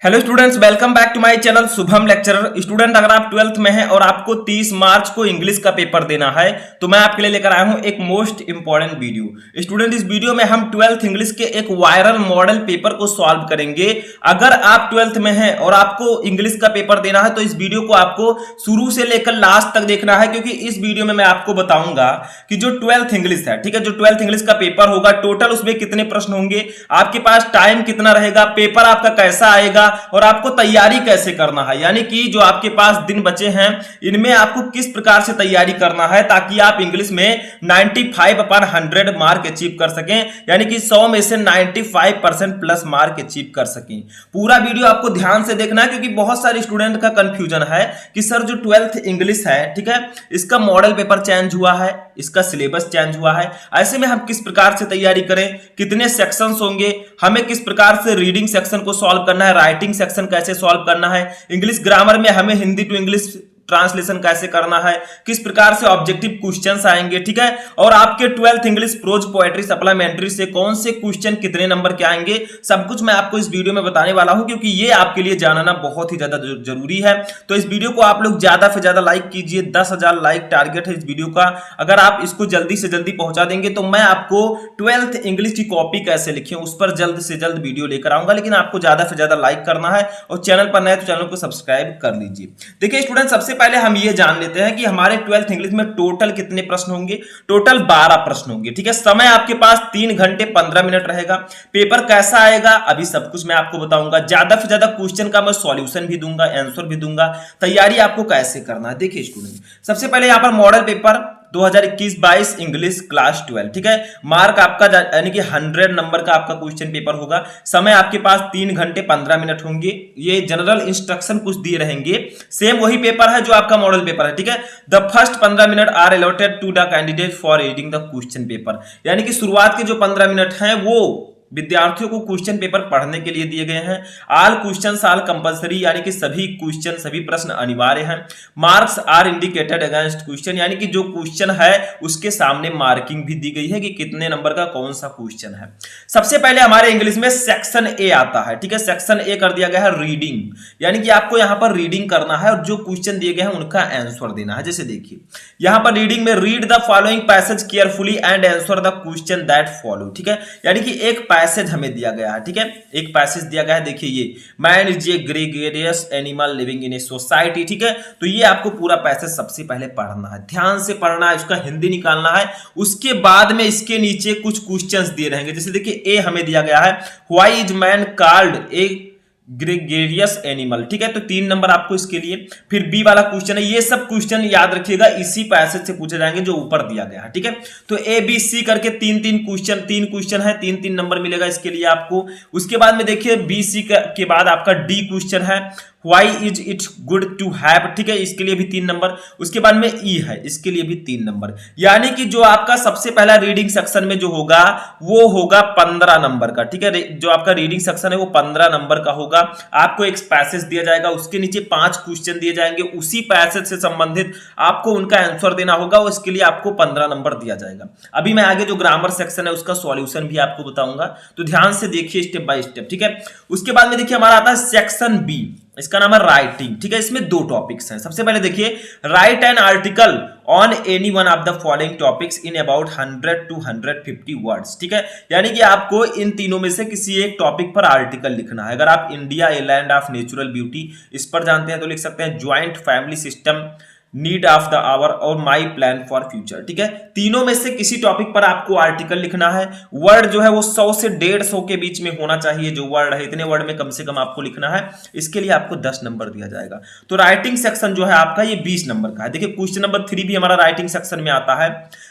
Hello students, welcome back to my channel Shubham lecturer. Student, अगर आप 12th में हैं और आपको 30 मार्च को इंग्लिश का पेपर देना है तो मैं आपके लिए लेकर आया हूं एक मोस्ट इंपॉर्टेंट वीडियो। स्टूडेंट, इस वीडियो में हम 12th इंग्लिश के एक वायरल मॉडल पेपर को सॉल्व करेंगे। अगर आप 12th में हैं और आपको इंग्लिश का पेपर देना है तो इस वीडियो को आपको शुरू से लेकर लास्ट तक देखना है, क्योंकि इस वीडियो में मैं आपको बताऊंगा कि जो 12th इंग्लिश है, ठीक है, जो 12th इंग्लिश का पेपर होगा, टोटल उसमें कितने प्रश्न होंगे, आपके पास टाइम कितना रहेगा, पेपर आपका कैसा आएगा और आपको तैयारी कैसे करना है। यानी कि जो आपके पास दिन बचे हैं इनमें आपको किस प्रकार से तैयारी करना है ताकि आप इंग्लिश में 95/100 मार्क अचीव कर सकें, यानी कि 100 में से 95% प्लस मार्क अचीव कर सकें। पूरा वीडियो आपको ध्यान से देखना है, क्योंकि बहुत सारे स्टूडेंट का कंफ्यूजन है कि सर जो 12th इंग्लिश है, ठीक है, इसका मॉडल पेपर चेंज हुआ है, इसका सिलेबस चेंज हुआ है, ऐसे में हम किस प्रकार से तैयारी करें, कितने सेक्शंस होंगे, हमें किस प्रकार से रीडिंग सेक्शन को सॉल्व करना है, राइटिंग सेक्शन कैसे सॉल्व करना है, इंग्लिश ग्रामर में हमें हिंदी टू इंग्लिश ट्रांसलेशन कैसे करना है, किस प्रकार से ऑब्जेक्टिव क्वेश्चंस आएंगे, ठीक है, और आपके 12th English pros poetry supplementary से कौन से क्वेश्चन कितने नंबर के आएंगे, सब कुछ मैं आपको इस वीडियो में बताने वाला हूं, क्योंकि ये आपके लिए जानना बहुत ही ज्यादा जरूरी है। तो इस वीडियो को आप लोग ज्यादा से ज्यादा लाइक कीजिए, 10,000 लाइक टारगेट है इस वीडियो का। अगर आप इसको जल्दी से जल्दी पहुंचा देंगे तो मैं आपको 12th इंग्लिश की कॉपी कैसे लिखें उस पर जल्द से जल्द वीडियो लेकर आऊंगा, लेकिन आपको ज्यादा से ज्यादा लाइक करना है और चैनल पर नए तो चैनल को सब्सक्राइब कर लीजिए। देखिए स्टूडेंट, सबसे पहले हम ये जान लेते हैं कि हमारे 12th इंग्लिश में टोटल कितने प्रश्न होंगे। टोटल 12 प्रश्न होंगे, ठीक है। समय आपके पास 3 घंटे 15 मिनट रहेगा। पेपर कैसा आएगा अभी सब कुछ मैं आपको बताऊंगा। ज्यादा से ज्यादा क्वेश्चन का मैं सॉल्यूशन भी दूंगा, आंसर भी दूंगा, तैयारी आपको कैसे करना है। देखिए स्टूडेंट, सबसे पहले यहां पर मॉडल पेपर 2021-22 इंग्लिश क्लास 12, ठीक है। मार्क आपका यानी कि 100 नंबर का आपका क्वेश्चन पेपर होगा। समय आपके पास 3 घंटे 15 मिनट होंगे। ये जनरल इंस्ट्रक्शन कुछ दिए रहेंगे, सेम वही पेपर है जो आपका मॉडल पेपर है, ठीक है। The first 15 minute are allotted to the candidate for reading the question paper, यानी कि शुरुआत के जो 15 मिनट हैं वो विद्यार्थियों को क्वेश्चन पेपर पढ़ने के लिए दिए गए हैं। ऑल क्वेश्चन आर कंपलसरी, यानी कि सभी क्वेश्चन सभी प्रश्न अनिवार्य हैं। Marks are indicated against question, यानी कि जो क्वेश्चन है उसके सामने मार्किंग भी दी गई है कि कितने नंबर का कौन सा क्वेश्चन है। सबसे पहले हमारे इंग्लिश में सेक्शन ए आता है, ठीक है। सेक्शन ए कर दिया गया है रीडिंग, यानी कि आपको यहां पर रीडिंग करना है और जो क्वेश्चन दिए गए हैं उनका आंसर देना है। जैसे देखिए यहां पर रीडिंग में read the following passage carefully and answer the question that follow, ठीक है। यानी कि एक पैसेज हमें दिया गया है, ठीक है, एक पैसेज दिया गया है। देखिए ये man is a gregarious animal living in a society, ठीक है। तो ये आपको पूरा पैसेज सबसे पहले पढ़ना है, ध्यान से पढ़ना है, उसका हिंदी निकालना है। उसके बाद में इसके नीचे कुछ क्वेश्चंस दिए रहेंगे। जैसे देखिए ए हमें दिया गया है, why is man called a gregarious animal, ठीक है। तो 3 नंबर आपको इसके लिए। फिर बी वाला क्वेश्चन है, ये सब क्वेश्चन याद रखिएगा इसी पैसेज से पूछे जाएंगे जो ऊपर दिया गया है, ठीक है। तो ए बी सी करके 3 क्वेश्चन, 3 क्वेश्चन है, 3 नंबर मिलेगा इसके लिए आपको। उसके बाद में देखिए बी सी के बाद आपका डी क्वेश्चन है, Why is it good to have, ठीक है, इसके लिए भी 3 नंबर। उसके बाद में ई है, इसके लिए भी 3 नंबर। यानी कि जो आपका सबसे पहला रीडिंग सेक्शन में जो होगा वो होगा 15 नंबर का, ठीक है। जो आपका रीडिंग सेक्शन है वो 15 नंबर का होगा। आपको एक पैसेज दिया जाएगा, उसके नीचे 5 क्वेश्चन दिए जाएंगे, उसी पैसेज से संबंधित आपको उनका आंसर देना होगा और इसके लिए आपको 15 नंबर दिया जाएगा। अभी मैं आगे जो ग्रामर सेक्शन है उसका सॉल्यूशन भी आपको बताऊंगा, तो ध्यान से देखिए स्टेप बाय स्टेप, ठीक है। उसके बाद में देखिए हमारा आता है सेक्शन बी, इसका नाम है राइटिंग, ठीक है। इसमें 2 टॉपिक्स हैं। सबसे पहले देखिए right an article on any one of the following topics in about 100 to 150 words, ठीक है। यानी कि आपको इन तीनों में से किसी एक टॉपिक पर आर्टिकल लिखना है। अगर आप India a land of natural beauty इस पर जानते हैं तो लिख सकते हैं joint family system, need of the hour और माई प्लान फॉर फ्यूचर, ठीक है। तीनों में से किसी टॉपिक पर आपको आर्टिकल लिखना है। वर्ड जो है वो 100 से 150 के बीच में होना चाहिए। जो वर्ड है इतने वर्ड में कम से कम आपको लिखना है। इसके लिए आपको 10 नंबर दिया जाएगा। तो राइटिंग सेक्शन जो है आपका ये 20 नंबर का है। देखिए क्वेश्चन नंबर 3 भी हमारा राइटिंग सेक्शन में आता है।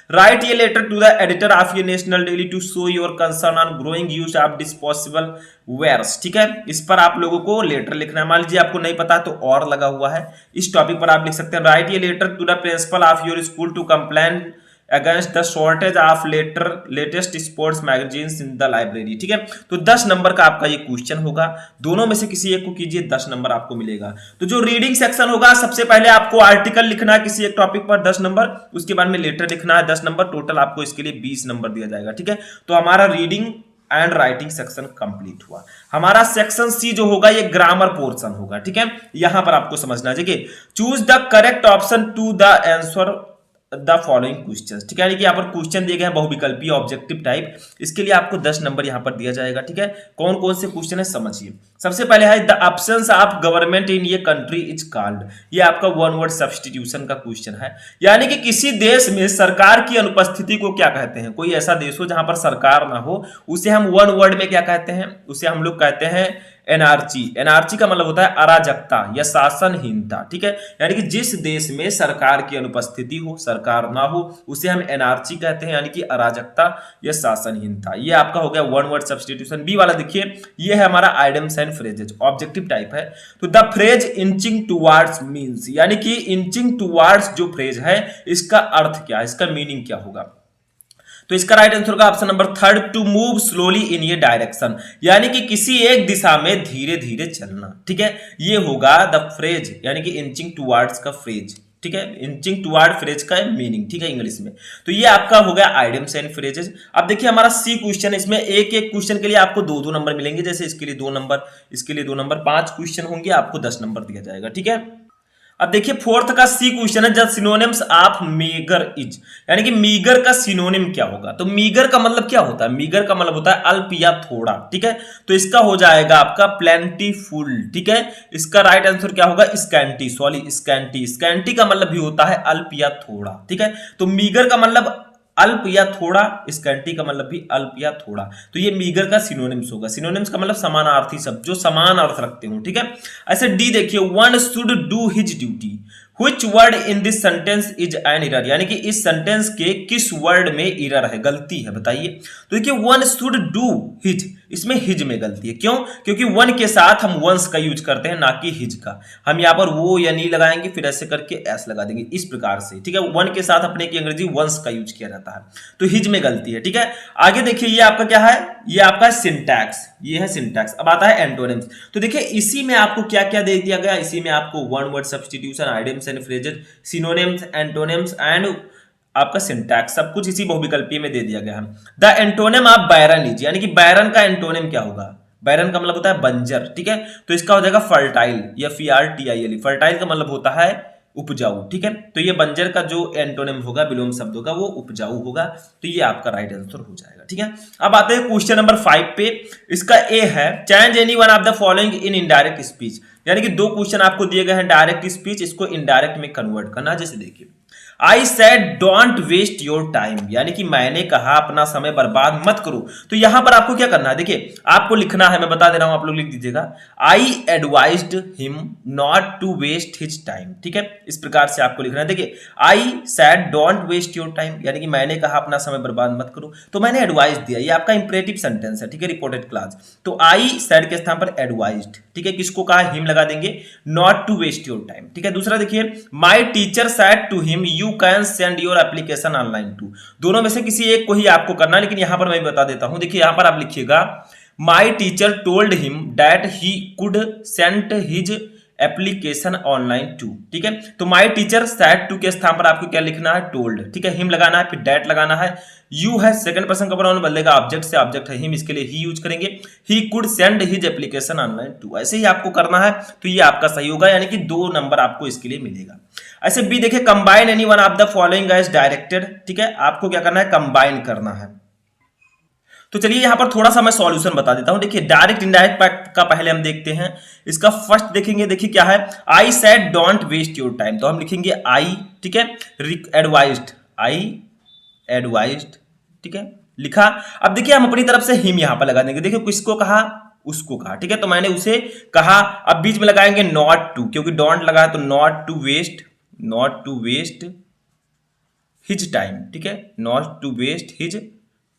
Write a letter to the editor of ये national daily to show your concern on growing use of disposable wares, ठीक है। इस पर आप लोगों को लेटर लिखना है। मान लीजिए आपको नहीं पता तो और लगा हुआ है, इस टॉपिक पर आप लिख सकते हैं राइट ये letter to the principal of your school to complain against the shortage of latest sports magazines in the library, ठीक है। तो 10 नंबर का आपका ये क्वेश्चन होगा। दोनों में से किसी एक को कीजिए, 10 नंबर आपको मिलेगा। तो जो रीडिंग सेक्शन होगा सबसे पहले आपको आर्टिकल लिखना है किसी एक टॉपिक पर 10 नंबर, उसके बाद में लेटर लिखना है 10 नंबर, टोटल आपको इसके लिए 20 नंबर दिया जाएगा, ठीक है। तो हमारा reading and writing section complete हुआ। हमारा सेक्शन सी जो होगा ये ग्रामर पोर्शन होगा, ठीक है। यहां पर आपको समझना है कि choose the correct option to the answer the following question, ठीक है। यानी कि यहाँ पर क्वेश्चन दिए गए हैं बहुविकल्पीय ऑब्जेक्टिव टाइप, इसके लिए आपको 10 नंबर यहाँ पर दिया जाएगा, ठीक है। कौन कौन से क्वेश्चन है समझिए। सबसे पहले है the options of government in ये कंट्री इज कॉल्ड, ये आपका वन वर्ड सब्स्टिट्यूशन का क्वेश्चन है। यानी कि किसी देश में सरकार की अनुपस्थिति को क्या कहते हैं। कोई ऐसा देश हो जहां पर सरकार ना हो, उसे हम वन वर्ड में क्या कहते हैं, उसे हम लोग कहते हैं एनार्ची। एनार्ची का मतलब होता है अराजकता या शासनहीनता, ठीक है। यानी कि जिस देश में सरकार की अनुपस्थिति हो, सरकार ना हो, उसे हम एनार्ची कहते हैं, यानी कि अराजकता या शासनहीनता। ये आपका हो गया वन वर्ड सब्स्टिट्यूशन। बी वाला देखिए, ये है हमारा idioms and phrases, objective type है। तो the phrase inching towards means, यानी कि इंचिंग टुवार्ड्स जो फ्रेज है इसका अर्थ क्या है, इसका मीनिंग क्या होगा। तो इसका राइट आंसर होगा option number 3, to move slowly in ये डायरेक्शन, यानी कि किसी एक दिशा में धीरे धीरे चलना, ठीक है। ये होगा द फ्रेज, यानी कि इंचिंग टुवार्ड्स का फ्रेज, ठीक है। इंचिंग टुवार्ड फ्रेज का मीनिंग, ठीक है, इंग्लिश में। तो ये आपका हो गया आइडम्स एंड फ्रेजेस। अब देखिए हमारा सी क्वेश्चन, इसमें एक एक क्वेश्चन के लिए आपको 2-2 नंबर मिलेंगे। जैसे इसके लिए 2 नंबर, इसके लिए 2 नंबर, 5 क्वेश्चन होंगे, आपको 10 नंबर दिया जाएगा, ठीक है। अब देखिए फोर्थ का सी क्वेश्चन है, जब सिनोनिम्स ऑफ मीगर इज, यानी कि मीगर का सिनोनिम क्या होगा। तो मीगर का मतलब क्या होता है, मीगर का मतलब होता है अल्प या थोड़ा, ठीक है। तो इसका हो जाएगा आपका प्लेंटीफुल, ठीक है। इसका राइट आंसर क्या होगा, स्कैंटी, सॉरी स्कैंटी। स्कैंटी का मतलब भी होता है अल्प या थोड़ा, ठीक है। तो मीगर का मतलब अल्प या थोड़ा, स्कैंटी का मतलब भी अल्प या थोड़ा। तो ये मीगर का सिनोनिम्स होगा। सिनोनिम्स का मतलब समानार्थी शब्द जो समान अर्थ रखते हो, ठीक है। ऐसे डी देखिए, one should do his duty, Which word in this sentence is an error, यानी कि इस सेंटेंस के किस वर्ड में एरर है, गलती है, बताइए। तो देखिए वन शुड डू हिज, इसमें हिज में गलती है। क्यों? क्योंकि वन के साथ हम वंस का यूज करते हैं, ना कि हिज का। हम यहाँ पर वो या नी लगाएंगे, फिर ऐसे करके एस लगा देंगे, इस प्रकार से, ठीक है। वन के साथ अपने की अंग्रेजी वंस का यूज किया जाता है, तो हिज में गलती है, ठीक है। आगे देखिए, ये आपका क्या है, ये आपका सिंटैक्स, ये है सिंटैक्स। अब आता है एंटोनिम्स। तो देखिए इसी में आपको क्या क्या दे दिया गया, इसी में आपको one word substitution, idioms and phrases, synonyms, antonyms and आपका सिंटैक्स, सब कुछ इसी बहुविकल्पीय में दे दिया गया है। The antonym of barren is, यानी कि बैरन का एंटोनिम क्या होगा। बैरन का मतलब होता है बंजर, ठीक है। तो इसका हो जाएगा फर्टाइल या FERTILE। फर्टाइल का मतलब होता है उपजाऊ, ठीक है। तो ये बंजर का जो एंटोनिम होगा विलोम शब्द होगा वो उपजाऊ होगा। तो ये आपका राइट आंसर हो जाएगा, ठीक है। अब आते हैं क्वेश्चन नंबर 5 पे। इसका ए है, change any one of the following in indirect speech, यानी कि 2 क्वेश्चन आपको दिए गए हैं डायरेक्ट स्पीच, इसको इनडायरेक्ट में कन्वर्ट करना। जैसे देखिए, I said don't waste your time, यानी कि मैंने कहा अपना समय बर्बाद मत करो। तो यहां पर आपको क्या करना है, देखिए आपको लिखना है, मैं बता दे रहा हूं, आप लोग लिख दीजिएगा, I advised him not to waste his time, ठीक है। इस प्रकार से आपको लिखना है। देखिए I said don't waste your time, यानी कि मैंने कहा अपना समय बर्बाद मत करो, तो मैंने एडवाइज दिया, ये आपका इंपरेटिव सेंटेंस है, ठीक है, रिपोर्टेड क्लास। तो आई सेड के स्थान पर एडवाइज्ड, ठीक है। किसको कहा, हिम लगा देंगे, not to waste your time, ठीक है। दूसरा देखिए, my teacher said to him you can send your application online too. दोनों में से किसी एक को ही आपको करना है, लेकिन यहां पर मैं बता देता हूं। देखिए यहां पर आप लिखिएगा, my teacher told him that he could send his application online too, ठीक है। तो माई टीचर सेड टू के स्थान पर आपको क्या लिखना है, टोल्ड, ठीक है। हिम लगाना है, फिर डेट लगाना है, यू है सेकंड पर्सन का प्रोनाउन बदलेगा, ऑब्जेक्ट से, ऑब्जेक्ट है हिम, इसके लिए ही यूज करेंगे, he could send his application online too. ऐसे ही आपको करना है, तो ये आपका सही होगा, यानी कि 2 नंबर आपको इसके लिए मिलेगा। ऐसे बी देखिए, combine any one of the following as directed, ठीक है। आपको क्या करना है, कंबाइन करना है। तो चलिए यहां पर थोड़ा सा मैं सॉल्यूशन बता देता हूं। देखिए डायरेक्ट इनडायरेक्ट का पहले हम देखते हैं। इसका फर्स्ट देखेंगे, देखिए क्या है, I said don't waste your time, तो हम लिखेंगे आई, ठीक है, एडवाइज्ड, आई एडवाइज्ड, ठीक है, लिखा। अब देखिए हम अपनी तरफ से हिम यहां पर लगा देंगे। देखिए किसको कहा, उसको कहा, ठीक है। तो मैंने उसे कहा, अब बीच में लगाएंगे नॉट टू, क्योंकि डोंट लगा है, तो not to waste his time, ठीक है, not to waste his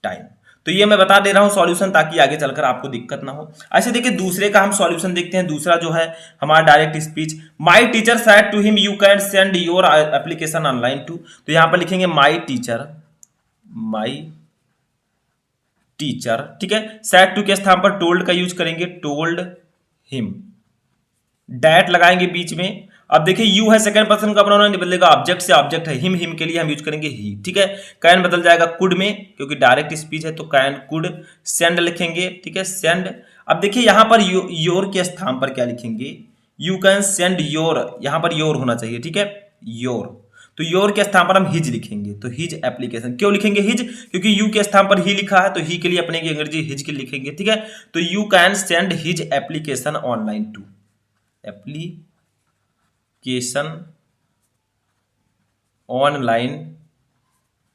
time. तो ये मैं बता दे रहा हूं सॉल्यूशन, ताकि आगे चलकर आपको दिक्कत ना हो। ऐसे देखिए दूसरे का हम सॉल्यूशन देखते हैं। दूसरा जो है हमारा direct speech, my teacher said to him you can send your application online too. तो यहां पर लिखेंगे माय टीचर, ठीक है। सेड टू के स्थान पर टोल्ड का यूज करेंगे, टोल्ड हिम, डैट लगाएंगे बीच में, अब देखिए यू है सेकंड पर्सन का प्रोनाउन, बदलेगा ऑब्जेक्ट से, ऑब्जेक्ट है हिम, हिम के लिए हम यूज करेंगे ही, ठीक है। कैन बदल जाएगा कुड में, क्योंकि डायरेक्ट स्पीच है तो कैन कुड। सेंड लिखेंगे, ठीक है, सेंड। अब देखिए यहां पर योर के स्थान पर क्या लिखेंगे, यू कैन सेंड योर, यहां पर योर होना चाहिए, ठीक है, योर। तो योर के स्थान पर हम हिज लिखेंगे, तो हिज एप्लीकेशन। क्यों लिखेंगे हिज, क्योंकि यू के स्थान पर ही लिखा है, तो ही के लिए अपने की अंग्रेजी हिज के लिखेंगे, ठीक है। तो you can send his application online too, application online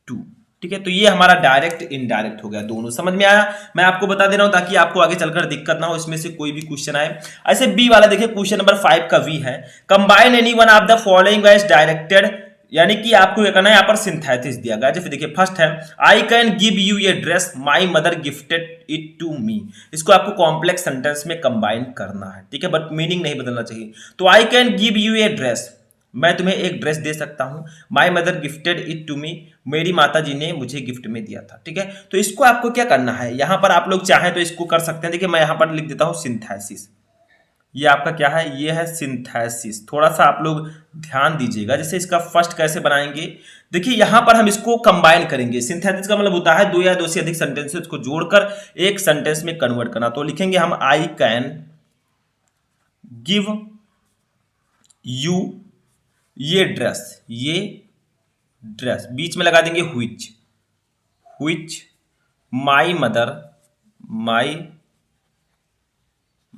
too, ठीक है। तो ये हमारा डायरेक्ट इनडायरेक्ट हो गया, दोनों समझ में आया। मैं आपको बता दे रहा हूं ताकि आपको आगे चलकर दिक्कत ना हो, इसमें से कोई भी क्वेश्चन आए। ऐसे बी वाला देखिए, क्वेश्चन नंबर 5 का वी है, combine any one of the following as directed, यानी कि आपको क्या करना है, यहाँ पर सिंथेसिस दिया गया। जैसे देखिए फर्स्ट है, I can give you a dress, my mother gifted it to me. इसको आपको कॉम्प्लेक्स सेंटेंस में कंबाइन करना है, ठीक है, बट मीनिंग नहीं बदलना चाहिए। तो I can give you a dress, मैं तुम्हें एक ड्रेस दे सकता हूं। My mother gifted it to me, मेरी माता जी ने मुझे गिफ्ट में दिया था, ठीक है। तो इसको आपको क्या करना है, यहां पर आप लोग चाहें तो इसको कर सकते हैं। देखिए मैं यहां पर लिख देता हूं सिंथेसिस, ये आपका क्या है, ये है सिंथेसिस। थोड़ा सा आप लोग ध्यान दीजिएगा, जैसे इसका फर्स्ट कैसे बनाएंगे। देखिए यहां पर हम इसको कंबाइन करेंगे। सिंथेसिस का मतलब होता है दो या दो से अधिक सेंटेंसेस को जोड़कर एक सेंटेंस में कन्वर्ट करना। तो लिखेंगे हम आई कैन गिव यू ये ड्रेस, ये ड्रेस, बीच में लगा देंगे which, which my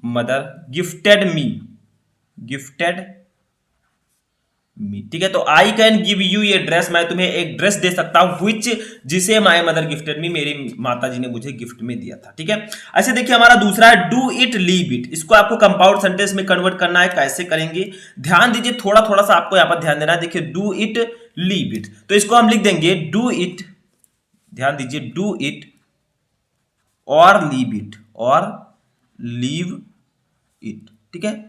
mother gifted me, gifted me, ठीक है। तो आई कैन गिव यू ये ड्रेस, मैं तुम्हें एक ड्रेस दे सकता हूं, व्हिच जिसे माई मदर गिफ्टेड मी, मेरी माता जी ने मुझे गिफ्ट में दिया था, ठीक है। ऐसे देखिए हमारा दूसरा है डू इट लीव इट, इसको आपको कंपाउंड सेंटेंस में कन्वर्ट करना है। कैसे करेंगे, ध्यान दीजिए, थोड़ा थोड़ा सा आपको यहां पर ध्यान देना है। देखिए डू इट लीव इट, तो इसको हम लिख देंगे डू इट, ध्यान दीजिए, डू इट और लीव इट, और लीव इट, ठीक है।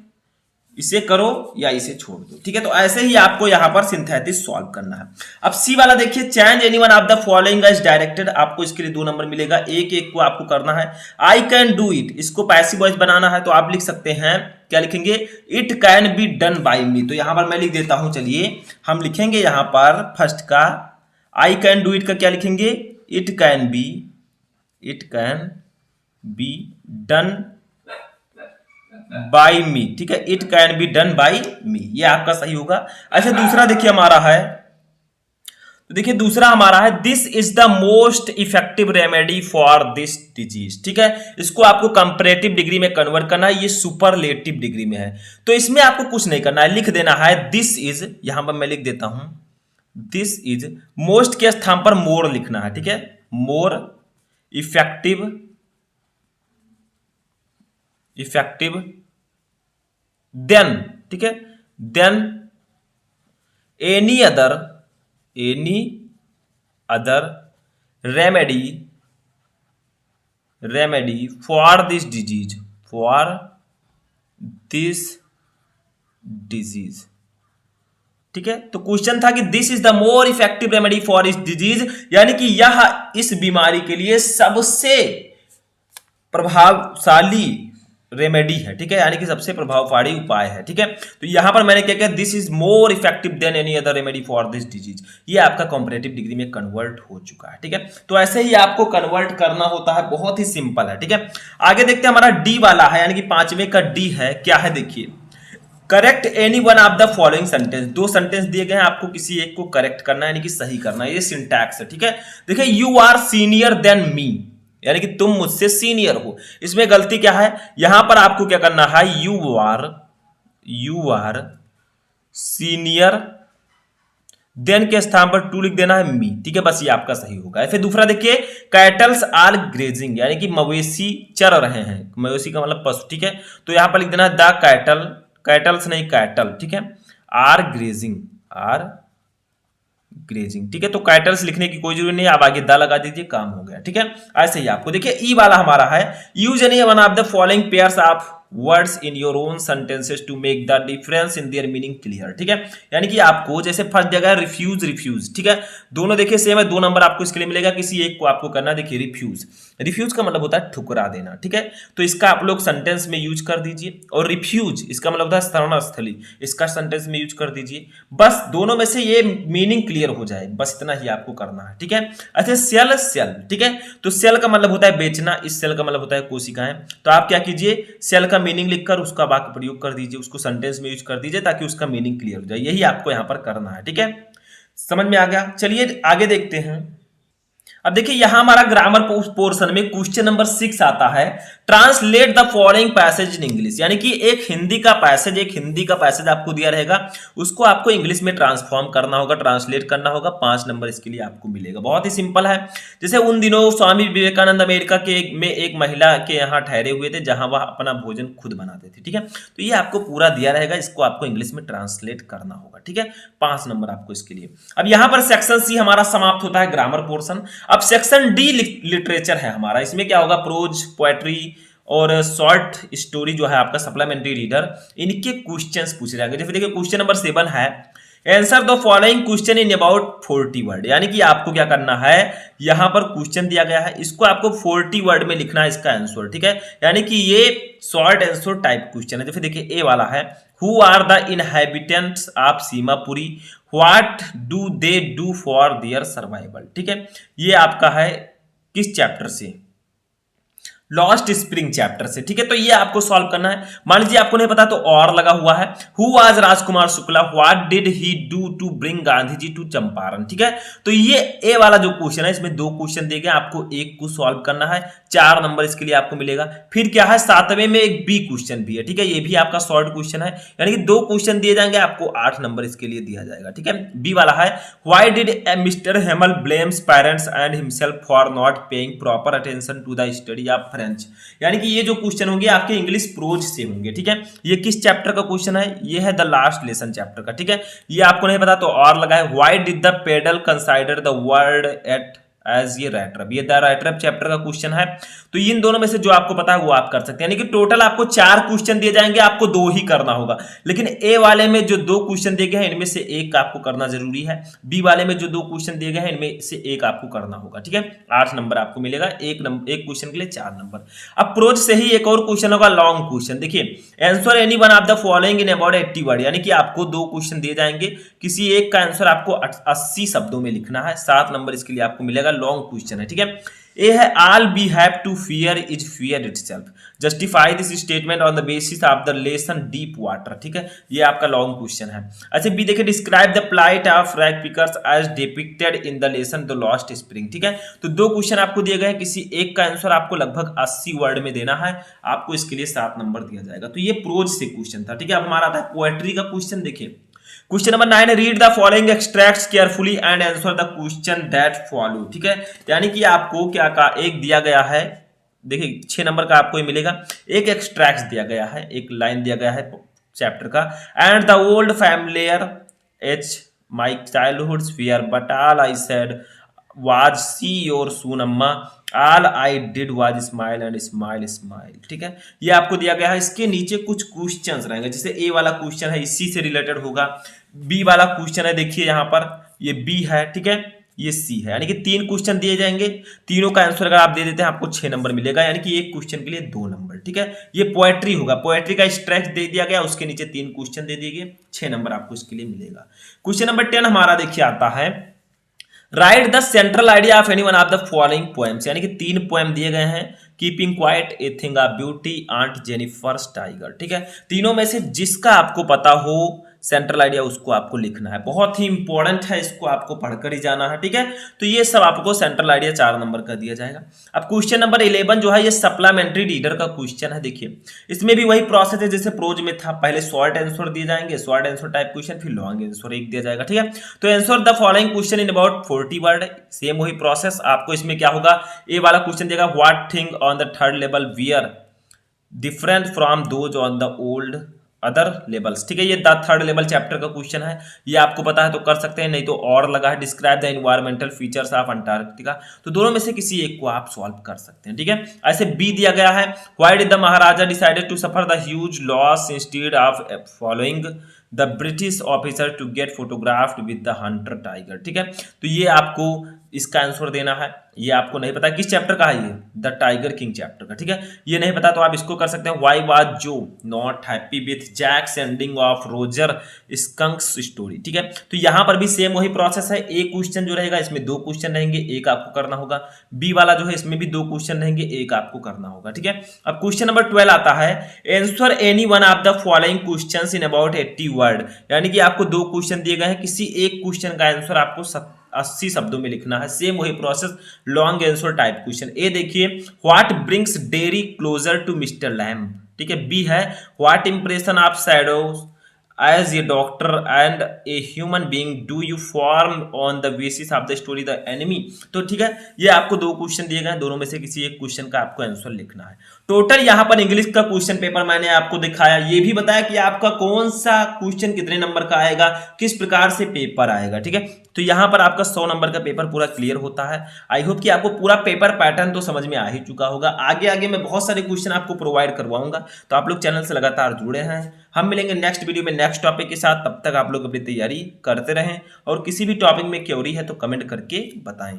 इसे करो या इसे छोड़ दो, ठीक है। तो ऐसे ही आपको यहां पर सिंथेसिस सॉल्व करना है। अब सी वाला देखिए, change anyone of the following as directed, आपको इसके लिए 2 नंबर मिलेगा, एक एक को आपको करना है। आई कैन डू इट, इसको पैसिव वॉइस बनाना है, तो आप लिख सकते हैं, क्या लिखेंगे, it can be done by me. तो यहां पर मैं लिख देता हूं, चलिए हम लिखेंगे यहां पर फर्स्ट का आई कैन डू इट का क्या लिखेंगे, it can be done by me, ठीक है, it can be done by me, ये आपका सही होगा। अच्छा दूसरा देखिए हमारा है, तो देखिए दूसरा हमारा है, this is the most effective remedy for this disease, ठीक है। इसको आपको कंपैरेटिव डिग्री में कन्वर्ट करना है, ये सुपरलेटिव डिग्री में है। तो इसमें आपको कुछ नहीं करना है, लिख देना है दिस इज, यहां पर मैं लिख देता हूं दिस इज, मोस्ट के स्थान पर मोर लिखना है, ठीक है, मोर इफेक्टिव देन, ठीक है, than any other remedy for this disease, ठीक है। तो क्वेश्चन था कि this is the more effective remedy for this disease, यानी कि यह इस बीमारी के लिए सबसे प्रभावशाली रेमेडी है, ठीक है, यानी कि सबसे प्रभावशाली उपाय है, ठीक है। तो यहां पर मैंने क्या किया, this is more effective than any other remedy for this disease, ये आपका कंपैरेटिव डिग्री में कन्वर्ट हो चुका है, ठीक है। तो ऐसे ही आपको कन्वर्ट करना होता है, बहुत ही सिंपल है, ठीक है। आगे देखते हैं, हमारा डी वाला है, यानी कि 5वें का डी है, क्या है देखिए, correct any one of the following sentence, 2 sentence दिए गए हैं, आपको किसी एक को करेक्ट करना है, यानी कि सही करना है, ये सिंटैक्स है, ठीक है। देखिए you are senior than me, यानी कि तुम मुझसे सीनियर हो, इसमें गलती क्या है, यहां पर आपको क्या करना है, यू आर सीनियर, देन के स्थान पर टू लिख देना है मी, ठीक है, बस ये आपका सही होगा। फिर दूसरा देखिए, कैटल्स आर ग्रेजिंग, यानी कि मवेशी चर रहे हैं, मवेशी का मतलब पशु, ठीक है। तो यहां पर लिख देना है द कैटल्स नहीं कैटल, ठीक है, आर ग्रेजिंग, ठीक है। तो कैटल्स लिखने की कोई जरूरत नहीं है, आप आगे द लगा दीजिए, काम हो गया, ठीक है। ऐसे ही आपको देखिए ई वाला हमारा है, use any one of the following pairs of words in your own sentences to make the difference in their meaning clear. ठीक है, यानी कि आपको जैसे फर्स्ट जगह रिफ्यूज, रिफ्यूज, ठीक है, दोनों देखिए सेम है, 2 नंबर आपको इसके लिए मिलेगा, किसी एक को आपको करना, देखिए रिफ्यूज, रिफ्यूज का मतलब होता है ठुकरा देना। ठीक है, तो इसका आप लोग सेंटेंस में यूज कर दीजिए, और रिफ्यूज इसका मतलब होता है शरण स्थली, इसका सेंटेंस में यूज कर दीजिए। बस दोनों में से ये मीनिंग क्लियर हो जाए, बस इतना ही आपको करना है। ठीक है, अच्छा सेल, सेल, ठीक है, तो सेल का मतलब होता है बेचना, इस सेल का मतलब होता है कोशिकाएं। तो आप क्या कीजिए, सेल का मीनिंग लिखकर उसका वाक्य प्रयोग कर दीजिए, उसको सेंटेंस में यूज कर दीजिए ताकि उसका मीनिंग क्लियर हो जाए। यही आपको यहां पर करना है। ठीक है, समझ में आ गया? चलिए आगे देखते हैं। अब देखिए यहां हमारा ग्रामर पोर्शन में क्वेश्चन नंबर 6 आता है, translate the following passage in English. यानी कि एक हिंदी का पैसेज आपको दिया रहेगा, उसको आपको इंग्लिश में ट्रांसफॉर्म करना होगा, ट्रांसलेट करना होगा। 5 नंबर इसके लिए आपको मिलेगा। बहुत ही सिंपल है। जैसे उन दिनों स्वामी विवेकानंद अमेरिका के में एक महिला के यहाँ ठहरे हुए थे, जहां वह अपना भोजन खुद बनाते थे। ठीक है, तो ये आपको पूरा दिया रहेगा, इसको आपको इंग्लिश में ट्रांसलेट करना होगा। ठीक है, 5 नंबर आपको इसके लिए। अब यहां पर सेक्शन सी हमारा समाप्त होता है, ग्रामर पोर्शन। अब सेक्शन डी लिटरेचर है हमारा, इसमें क्या होगा, प्रोज, पोएट्री और शॉर्ट स्टोरी जो है आपका सप्लीमेंट्री रीडर, इनके क्वेश्चंस पूछे जाएंगे। जैसे देखिए क्वेश्चन नंबर 7 है, answer the following question in about 40 word. यानी कि आपको क्या करना है, यहां पर क्वेश्चन दिया गया है, इसको आपको 40 वर्ड में लिखना है इसका आंसर। ठीक है, यानी कि ये शॉर्ट आंसर टाइप क्वेश्चन है। जैसे देखिए ए वाला है, who are the inhabitants of Seemapuri, what do they do for their survival. ठीक है, ये आपका है किस चैप्टर से, लॉस्ट स्प्रिंग चैप्टर से। ठीक है, तो ये आपको सॉल्व करना है। मान लीजिए आपको नहीं पता तो और लगा हुआ है, who was Rajkumar Shukla, what did he do to bring Gandhi ji to Champaran. ठीक है, तो ये ए वाला जो क्वेश्चन है, इसमें 2 क्वेश्चन दिए गए, आपको एक को सॉल्व करना है, 4 नंबर इसके लिए आपको मिलेगा। फिर क्या है, 7वें में एक बी क्वेश्चन भी है। ठीक है, ये भी आपका शॉर्ट क्वेश्चन है, यानी कि 2 क्वेश्चन दिए जाएंगे, आपको 8 नंबर इसके लिए दिया जाएगा। ठीक है, बी वाला है, why did Mr Hamel blames parents and himself for not paying proper attention to the study of French. यानी कि ये जो क्वेश्चन होंगे आपके इंग्लिश प्रोज से होंगे। ठीक है, ये किस चैप्टर का क्वेश्चन है, ये है द लास्ट लेसन चैप्टर का। ठीक है, ये आपको नहीं पता तो और लगा है, why did the peddler consider the world at as ये राइटरअप, ये द राइटरअप चैप्टर का क्वेश्चन है। तो इन दोनों में से जो आपको पता है वो आप कर सकते हैं। यानी कि टोटल आपको 4 क्वेश्चन दिए जाएंगे, आपको 2 ही करना होगा। लेकिन ए वाले में जो 2 क्वेश्चन दिए गए हैं, इनमें से एक आपको करना जरूरी है। बी वाले में जो 2 क्वेश्चन दिए गए हैं, इनमें से एक आपको करना होगा। ठीक है, 8 नंबर आपको मिलेगा, एक क्वेश्चन के लिए 4 नंबर। अब प्रोज से ही एक और क्वेश्चन होगा, लॉन्ग क्वेश्चन। देखिए answer any one of the following in about 80 word. यानी कि आपको 2 क्वेश्चन दिए जाएंगे, किसी एक का आंसर आपको 80 शब्दों में लिखना है। 7 नंबर इसके लिए आपको मिलेगा, लॉन्ग क्वेश्चन है। ठीक है, ए है, all we have to fear is fear itself, justify this statement on the basis of the lesson deep water. ठीक है, ये आपका लॉन्ग क्वेश्चन है। अच्छा बी देखिए, describe the plight of rag pickers as depicted in the lesson the lost spring. ठीक है, तो 2 क्वेश्चन आपको दिए गए हैं, किसी एक का आंसर आपको लगभग 80 वर्ड में देना है, आपको इसके लिए 7 नंबर दिया जाएगा। तो ये प्रोज से क्वेश्चन था। ठीक है, अब हमारा था पोएट्री का क्वेश्चन। देखिए question number 9, read the following extracts carefully and answer the question that follow. ठीक है, यानी कि आपको क्या का एक दिया गया है, देखिए 6 नंबर का आपको ये मिलेगा, एक एक्सट्रैक्ट दिया गया है, एक लाइन दिया गया है चैप्टर का, and the old familiar ache my childhood fear but all I said was see your soon Amma, all I did was smile and smile smile. ठीक है, ये आपको दिया गया है। इसके नीचे कुछ क्वेश्चंस रहेंगे, जैसे ए वाला क्वेश्चन है इसी से रिलेटेड होगा, बी वाला क्वेश्चन है, देखिए यहाँ पर ये बी है। ठीक है, ये सी है, यानी कि 3 क्वेश्चन दिए जाएंगे, तीनों का आंसर अगर आप दे देते हैं आपको 6 नंबर मिलेगा, यानी कि एक क्वेश्चन के लिए 2 नंबर। ठीक है, ये पोएट्री होगा, पोएट्री का स्ट्रैक्ट दे दिया गया, उसके नीचे 3 क्वेश्चन दे दिए गए, 6 नंबर आपको इसके लिए मिलेगा। क्वेश्चन नंबर 10 हमारा देखिए आता है, write the central idea of any one of the following poems. यानी कि 3 पोएम दिए गए हैं, keeping quiet, a thing of beauty, aunt Jennifer's tiger. ठीक है, तीनों में से जिसका आपको पता हो सेंट्रल आइडिया, उसको आपको लिखना है। बहुत ही इंपॉर्टेंट है, इसको आपको पढ़कर ही जाना है। ठीक है, तो ये सब आपको सेंट्रल आइडिया 4 नंबर का दिया जाएगा। अब क्वेश्चन नंबर 11 जो है, ये सप्लीमेंट्री रीडर का क्वेश्चन है। देखिए इसमें भी वही प्रोसेस है जैसे प्रोज में था, पहले शॉर्ट आंसर दिए जाएंगे, शॉर्ट आंसर टाइप क्वेश्चन, फिर लॉन्ग आंसर एक दिया जाएगा। ठीक है, तो answer the following question in about 40 word, same वही प्रोसेस। आपको इसमें क्या होगा, ए वाला क्वेश्चन देगा, what thing on the third level wear different from those on the old other levels, ठीक है। ये द थर्ड लेवल चैप्टर का क्वेश्चन है, ये आपको पता है तो कर सकते हैं, नहीं तो और लगा है describe the environmental features of Antarctica, तो दोनों में से किसी एक को आप सॉल्व कर सकते हैं, ठीक है। ऐसे बी दिया गया है, why did the maharaja decided to suffer the huge loss instead of following the British officer to get photographed with the hunter tiger, ठीक है। तो ये आपको इसका आंसर देना है, ये आपको नहीं पता किस चैप्टर का है, ये द टाइगर किंग चैप्टर का, ठीक है। ये नहीं पता तो आप इसको कर सकते हैं, why was Jo not happy with Jack's ending of Roger Skunk's story, ठीक है। तो यहां पर भी सेम वही प्रोसेस है, एक क्वेश्चन जो रहेगा इसमें दो क्वेश्चन रहेंगे, एक आपको करना होगा, बी वाला जो है इसमें भी दो क्वेश्चन रहेंगे, एक आपको करना होगा, ठीक है। अब क्वेश्चन नंबर 12 आता है, answer any one of the following questions in about 80 word, यानी कि आपको दो क्वेश्चन दिए गए हैं, किसी एक क्वेश्चन का आंसर आपको 80 शब्दों में लिखना है, सेम वही process, long answer type question. A देखिए, what brings Derry closer to Mr Lamb, ठीक है। बी है, what impression of shadows as a doctor and a human being do you form on the basis of the story the enemy, तो ठीक है, ये आपको दो क्वेश्चन दिए गए हैं, दोनों में से किसी एक क्वेश्चन का आपको आंसर लिखना है। टोटल यहाँ पर इंग्लिश का क्वेश्चन पेपर मैंने आपको दिखाया, ये भी बताया कि आपका कौन सा क्वेश्चन कितने नंबर का आएगा, किस प्रकार से पेपर आएगा, ठीक है। तो यहाँ पर आपका 100 नंबर का पेपर पूरा क्लियर होता है। आई होप कि आपको पूरा पेपर पैटर्न तो समझ में आ ही चुका होगा। आगे आगे मैं बहुत सारे क्वेश्चन आपको प्रोवाइड करवाऊंगा, तो आप लोग चैनल से लगातार जुड़े हैं। हम मिलेंगे नेक्स्ट वीडियो में नेक्स्ट टॉपिक के साथ, तब तक आप लोग अपनी तैयारी करते रहें और किसी भी टॉपिक में क्वेरी है तो कमेंट करके बताएं।